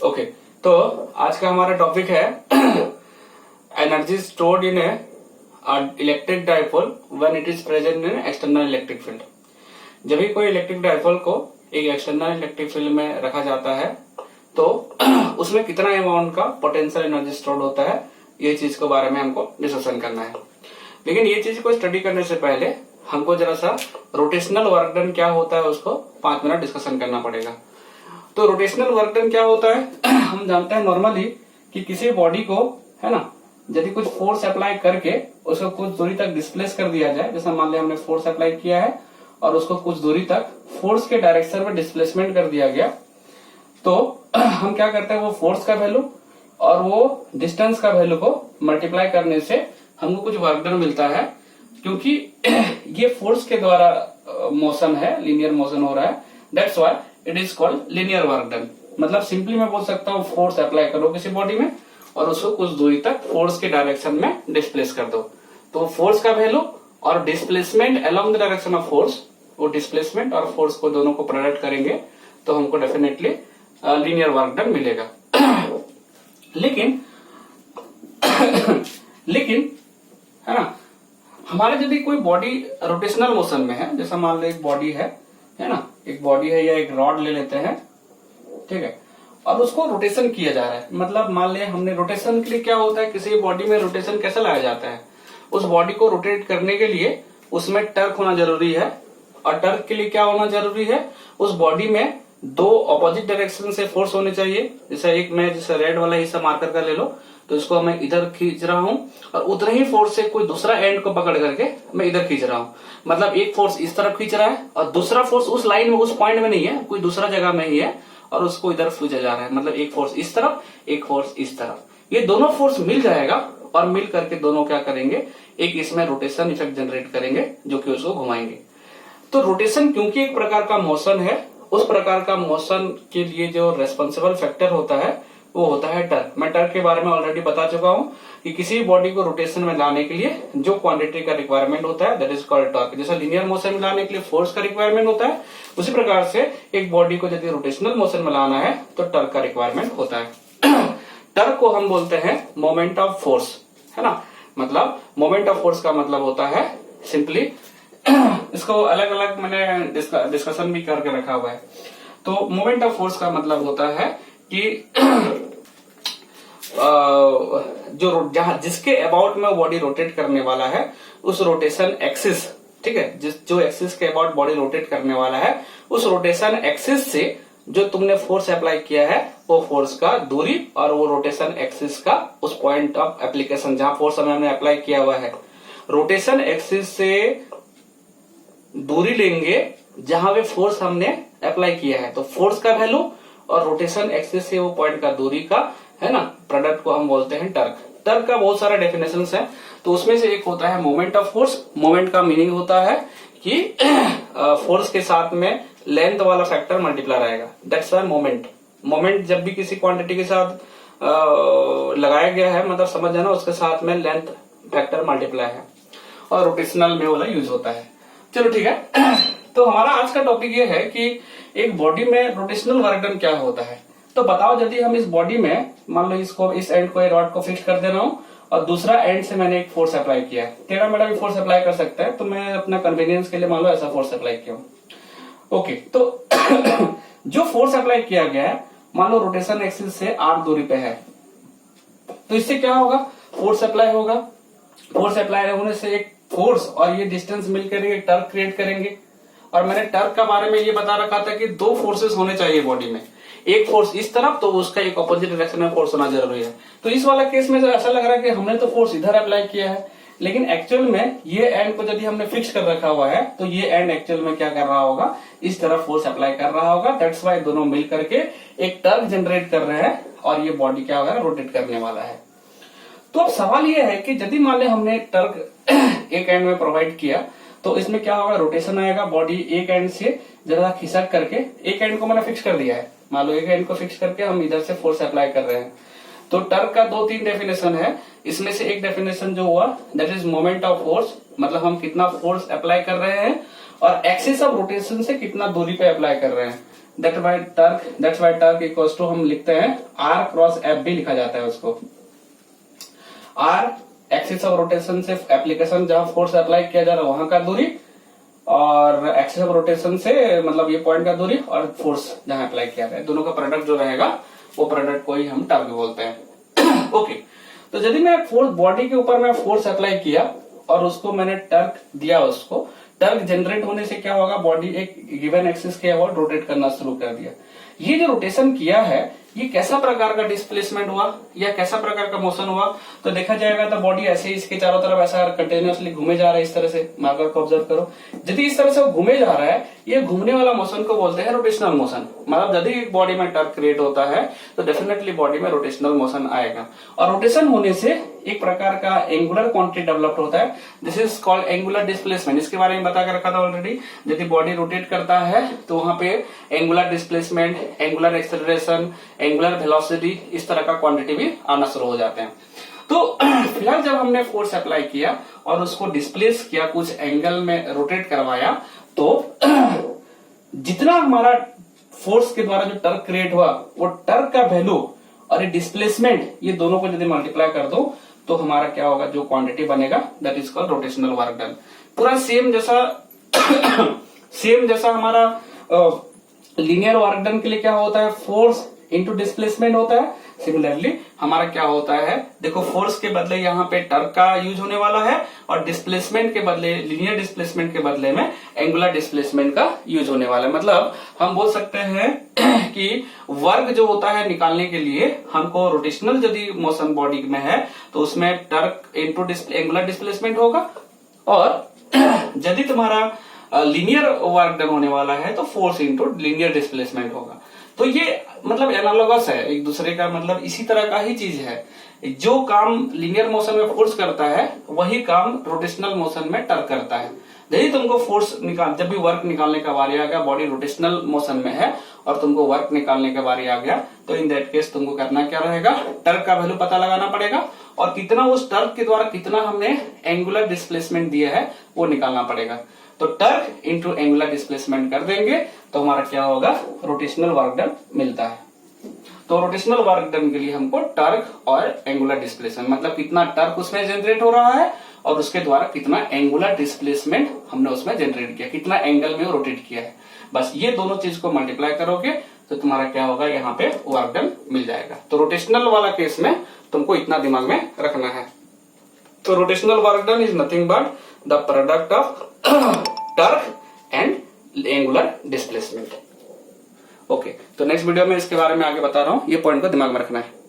Okay, तो आज का हमारा टॉपिक है energy stored in A electric dipole when it is present in external electric field. जब भी कोई इलेक्ट्रिक डायपोल को एक एक्सटर्नल इलेक्ट्रिक फील्ड में रखा जाता है तो उसमें कितना अमाउंट का पोटेंशियल एनर्जी स्टोर्ड होता है, ये चीज के बारे में हमको डिस्कशन करना है। लेकिन ये चीज को स्टडी करने से पहले हमको जरा सा रोटेशनल वर्क डन क्या होता है उसको 5 मिनट डिस्कशन करना पड़ेगा। तो रोटेशनल वर्क डन क्या होता है हम जानते हैं नॉर्मली कि किसी बॉडी को, है ना, यदि कुछ फोर्स अप्लाई करके उसको कुछ दूरी तक डिस्प्लेस कर दिया जाए, जैसा मान लिया हमने फोर्स अप्लाई किया है और उसको कुछ दूरी तक फोर्स के डायरेक्शन में डिस्प्लेसमेंट कर दिया गया, तो हम क्या करते हैं, वो फोर्स का वैल्यू और वो डिस्टेंस का वैल्यू को मल्टीप्लाई करने से हमको कुछ वर्क डन मिलता है। क्योंकि ये फोर्स के द्वारा मोशन है, लीनियर मोशन हो रहा है, that's why it is called linear work done. मतलब सिंपली मैं बोल सकता हूँ फोर्स अप्लाई करो किसी बॉडी में और उसको कुछ दूरी तक फोर्स के डायरेक्शन में डिस्प्लेस कर दो, तो फोर्स का वैल्यू और displacement along the direction of force, वो डिस्प्लेसमेंट और फोर्स को दोनों को प्रोडक्ट करेंगे तो हमको डेफिनेटली लीनियर वर्क डन मिलेगा। लेकिन है ना, हमारे यदि कोई बॉडी रोटेशनल मोशन में है, जैसा मान लो एक बॉडी है ना, एक बॉडी है या एक रॉड ले लेते हैं, ठीक है, और उसको रोटेशन किया जा रहा है। मतलब मान लिया हमने रोटेशन के लिए क्या होता है, किसी बॉडी में रोटेशन कैसे लाया जाता है, उस बॉडी को रोटेट करने के लिए उसमें टर्क होना जरूरी है। और टर्क के लिए क्या होना जरूरी है, उस बॉडी में दो ऑपोजिट डायरेक्शन से फोर्स होने चाहिए। जैसे एक मैं जैसे रेड वाला हिस्सा मार्कर का ले लो, तो इसको मैं इधर खींच रहा हूं और उतने ही फोर्स से कोई दूसरा एंड को पकड़ करके मैं इधर खींच रहा हूं। मतलब एक फोर्स इस तरफ खींच रहा है और दूसरा फोर्स उस लाइन में, उस पॉइंट में नहीं है, कोई दूसरा जगह में ही है और उसको इधर खींचा जा रहा है। मतलब एक फोर्स इस तरफ, एक फोर्स इस तरफ, ये दोनों फोर्स मिल जाएगा और मिल करके दोनों क्या करेंगे, एक इसमें रोटेशन इफेक्ट जनरेट करेंगे जो कि उसको घुमाएंगे। तो रोटेशन क्योंकि एक प्रकार का मोशन है, उस प्रकार का मोशन के लिए जो रेस्पॉन्सिबल फैक्टर होता है वो होता है टर्क। मैं टर्क के बारे में ऑलरेडी बता चुका हूं कि किसी बॉडी को रोटेशन में लाने के लिए जो क्वांटिटी का रिक्वायरमेंट होता है दैट इज कॉल्ड टर्क। जैसे लीनियर मोशन में लाने के लिए फोर्स का रिक्वायरमेंट होता है, उसी प्रकार से एक बॉडी को यदि रोटेशनल मोशन में लाना है तो टर्क का रिक्वायरमेंट होता है। टर्क को हम बोलते हैं मोमेंट ऑफ फोर्स, है ना। मतलब मोमेंट ऑफ फोर्स का मतलब होता है सिंपली इसको अलग अलग मैंने डिस्कशन भी करके रखा हुआ है। तो मोमेंट ऑफ फोर्स का मतलब होता है कि जो जहां जिसके अबाउट में बॉडी रोटेट करने वाला है उस रोटेशन एक्सिस, ठीक है, जो एक्सिस के अबाउट बॉडी रोटेट करने वाला है उस रोटेशन एक्सिस से जो तुमने फोर्स अप्लाई किया है वो फोर्स का दूरी और वो रोटेशन एक्सिस का उस पॉइंट ऑफ एप्लीकेशन जहां फोर्स हमने अप्लाई किया हुआ है, रोटेशन एक्सिस से दूरी लेंगे जहां वे फोर्स हमने अप्लाई किया है। तो फोर्स का वैल्यू और रोटेशन एक्सिस से वो पॉइंट का दूरी का, है ना, प्रोडक्ट को हम बोलते हैं टर्क। टर्क का बहुत सारा डेफिनेशन है, तो उसमें से एक होता है मोमेंट ऑफ फोर्स। मोमेंट का मीनिंग होता है कि फोर्स के साथ में लेंथ वाला फैक्टर मल्टीप्लाई रहेगा, दैट्स व्हाई मोमेंट। मोमेंट जब भी किसी क्वांटिटी के साथ लगाया गया है, मतलब समझ जाना उसके साथ में लेंथ फैक्टर मल्टीप्लाई है, और रोटेशनल में वाला यूज होता है। चलो ठीक है। तो हमारा आज का टॉपिक ये है कि एक बॉडी में रोटेशनल वर्क डन क्या होता है। तो बताओ, यदि हम इस बॉडी में मान लो इसको, इस एंड को, रॉड को फिक्स कर दे रहा हूं और दूसरा एंड से मैंने एक फोर्स अप्लाई किया है, टेढ़ा मेढ़ा भी फोर्स अप्लाई कर सकता है, तो मैं अपना कन्वीनियंस के लिए मान लो ऐसा फोर्स अप्लाई किया हूं। ओके, तो जो फोर्स अप्लाई किया गया है मान लो रोटेशन एक्सिस से r दूरी पे है, तो इससे क्या होगा, फोर्स अप्लाई होगा। फोर्स अप्लाई होने से एक फोर्स और ये डिस्टेंस मिलकर एक टर्क क्रिएट करेंगे। और मैंने टर्क के बारे में ये बता रखा था कि दो फोर्सेस होने चाहिए बॉडी में, एक फोर्स इस तरफ तो उसका एक अपोजिट डायरेक्शन में फोर्स होना जरूरी है। तो इस वाला केस में ऐसा लग रहा है कि हमने तो फोर्स इधर अप्लाई किया है, लेकिन एक्चुअल में ये एंड को यदि हमने फिक्स कर रखा हुआ है तो ये एंड एक्चुअल में क्या कर रहा होगा, इस तरफ फोर्स अप्लाई कर रहा होगा। दैट्स व्हाई दोनों मिल करके एक टर्क जनरेट कर रहे हैं और ये बॉडी क्या होगा, रोटेट करने वाला है। तो अब सवाल ये है कि यदि मान लें हमने टर्क एक एंड में प्रोवाइड किया तो इसमें क्या होगा, रोटेशन आएगा। बॉडी एक एंड से जरा खिसक करके, एक एंड को मैंने फिक्स कर दिया है, मान लो एक एंड को फिक्स करके हम इधर से फोर्स अप्लाई कर रहे हैं। तो टर्क का 2-3 डेफिनेशन है, इसमें से एक डेफिनेशन जो हुआ that is moment of force, मतलब हम कितना फोर्स अप्लाई कर रहे हैं, और एक्सिस ऑफ रोटेशन से कितना दूरी पे अप्लाई कर रहे हैं। That's why torque equals to हम लिखते हैं आर क्रॉस एफ भी लिखा जाता है उसको। आर एक्सिस ऑफ रोटेशन से एप्लीकेशन जहां फोर्स अप्लाई किया जा रहा है वहां का दूरी, और एक्सिस ऑफ रोटेशन से मतलब ये पॉइंट का दूरी, और फोर्स जहां अप्लाई किया गया है, दोनों का प्रोडक्ट जो रहेगा वो प्रोडक्ट को ही हम टर्क बोलते हैं। ओके, तो यदि मैं फोर्स बॉडी के ऊपर मैं फोर्स अप्लाई किया और उसको मैंने टर्क दिया, उसको टर्क जनरेट होने से क्या होगा, बॉडी एक गिवन एक्सिस के अबाउट रोटेट करना शुरू कर दिया। ये जो रोटेशन किया है ये कैसा प्रकार का डिस्प्लेसमेंट हुआ या कैसा प्रकार का मोशन हुआ, तो देखा जाएगा तो बॉडी ऐसे ही इसके चारों तरफ ऐसा कंटिन्यूअसली घूमे जा रहा है इस तरह से। मार्कर को ऑब्जर्व करो, यदि इस तरह से वो घूमे जा रहा है, ये घूमने वाला मोशन को बोलते हैं रोटेशनल मोशन। मतलब यदि एक बॉडी में टर्क क्रिएट होता है तो डेफिनेटली बॉडी में रोटेशनल मोशन आएगा, और रोटेशन होने से एक प्रकार का एंगुलर क्वांटिटी डेवलप्ड होता है, this is called angular displacement. इसके बारे में बता कर रखा था ऑलरेडी। यदि बॉडी रोटेट करता है तो वहां पे angular displacement, angular acceleration, angular velocity, इस तरह का क्वांटिटी भी आना शुरू हो जाते हैं। तो फिलहाल जब हमने फोर्स अप्लाई किया और उसको डिस्प्लेस किया, कुछ एंगल में रोटेट करवाया, तो जितना हमारा फोर्स के द्वारा जो टर्क क्रिएट हुआ वो टर्क का वैल्यू और ये डिस्प्लेसमेंट, ये दोनों को यदि मल्टीप्लाई कर दो तो हमारा क्या होगा, जो क्वांटिटी बनेगा that is called rotational work done. पूरा सेम जैसा हमारा लीनियर वर्क डन के लिए क्या होता है, फोर्स इंटू डिस्प्लेसमेंट होता है। सिमिलरली हमारा क्या होता है, देखो फोर्स के बदले यहाँ पे टर्क का यूज होने वाला है, और डिस्प्लेसमेंट के बदले, लीनियर डिस्प्लेसमेंट के बदले में एंगुलर डिस्प्लेसमेंट का यूज होने वाला है। मतलब हम बोल सकते हैं कि वर्क जो होता है निकालने के लिए हमको रोटेशनल यदि मोशन बॉडी में है तो उसमें टर्क इंटू एंगुलर डिस्प्लेसमेंट होगा, और यदि तुम्हारा लीनियर वर्क डन होने वाला है तो फोर्स इंटू लीनियर डिस्प्लेसमेंट होगा। तो ये मतलब एनालॉगस है एक दूसरे का, मतलब इसी तरह का ही चीज है। जो काम लीनियर मोशन में फोर्स करता है वही काम रोटेशनल मोशन में टर्क करता है। यदि तुमको फोर्स जब भी वर्क निकालने का बारी आ गया, बॉडी रोटेशनल मोशन में है और तुमको वर्क निकालने का बारी आ गया, तो इन दैट केस तुमको करना क्या रहेगा, टर्क का वैल्यू पता लगाना पड़ेगा, और कितना उस टर्क के द्वारा कितना हमने एंगुलर डिस्प्लेसमेंट दिया है वो निकालना पड़ेगा। तो टर्क इंटू एंगुलर डिस्प्लेसमेंट कर देंगे तो हमारा क्या होगा, रोटेशनल वर्क डन मिलता है। तो रोटेशनल वर्क डन के लिए हमको टर्क और एंगुलर डिस्प्लेसमेंट, मतलब कितना टर्क उसमें जनरेट हो रहा है और उसके द्वारा कितना एंगुलर डिस्प्लेसमेंट हमने उसमें जनरेट किया, कितना एंगल में रोटेट किया है, बस ये दोनों चीज को मल्टीप्लाई करोगे तो तुम्हारा क्या होगा, यहाँ पे वर्क डन मिल जाएगा। तो रोटेशनल वाला केस में तुमको इतना दिमाग में रखना है। तो rotational work done is nothing but the product of torque and angular displacement. Okay, तो नेक्स्ट वीडियो में इसके बारे में आगे बता रहा हूं, ये पॉइंट को दिमाग में रखना है।